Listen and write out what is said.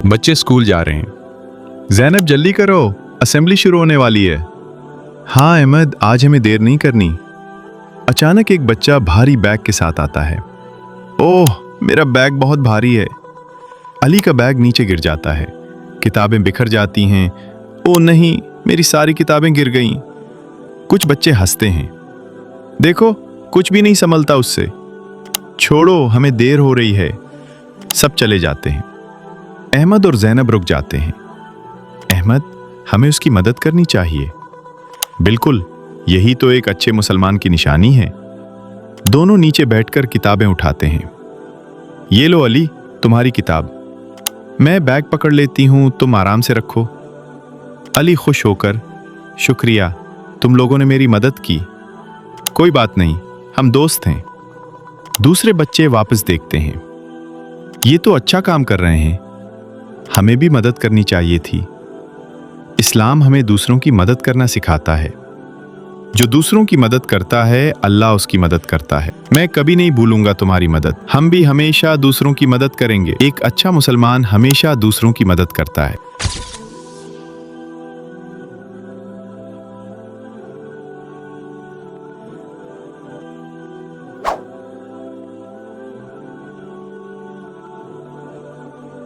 बच्चे स्कूल जा रहे हैं। ज़ैनब जल्दी करो, असेंबली शुरू होने वाली है। हाँ अहमद, आज हमें देर नहीं करनी। अचानक एक बच्चा भारी बैग के साथ आता है। ओह, मेरा बैग बहुत भारी है। अली का बैग नीचे गिर जाता है, किताबें बिखर जाती हैं। ओह नहीं, मेरी सारी किताबें गिर गईं। कुछ बच्चे हंसते हैं। देखो, कुछ भी नहीं संभलता उससे। छोड़ो, हमें देर हो रही है। सब चले जाते हैं। अहमद और ज़ैनब रुक जाते हैं। अहमद, हमें उसकी मदद करनी चाहिए। बिल्कुल, यही तो एक अच्छे मुसलमान की निशानी है। दोनों नीचे बैठकर किताबें उठाते हैं। ये लो अली, तुम्हारी किताब। मैं बैग पकड़ लेती हूं, तुम आराम से रखो। अली खुश होकर, शुक्रिया, तुम लोगों ने मेरी मदद की। कोई बात नहीं, हम दोस्त हैं। दूसरे बच्चे वापस देखते हैं। ये तो अच्छा काम कर रहे हैं, हमें भी मदद करनी चाहिए थी। इस्लाम हमें दूसरों की मदद करना सिखाता है। जो दूसरों की मदद करता है, अल्लाह उसकी मदद करता है। मैं कभी नहीं भूलूंगा तुम्हारी मदद। हम भी हमेशा दूसरों की मदद करेंगे। एक अच्छा मुसलमान हमेशा दूसरों की मदद करता है।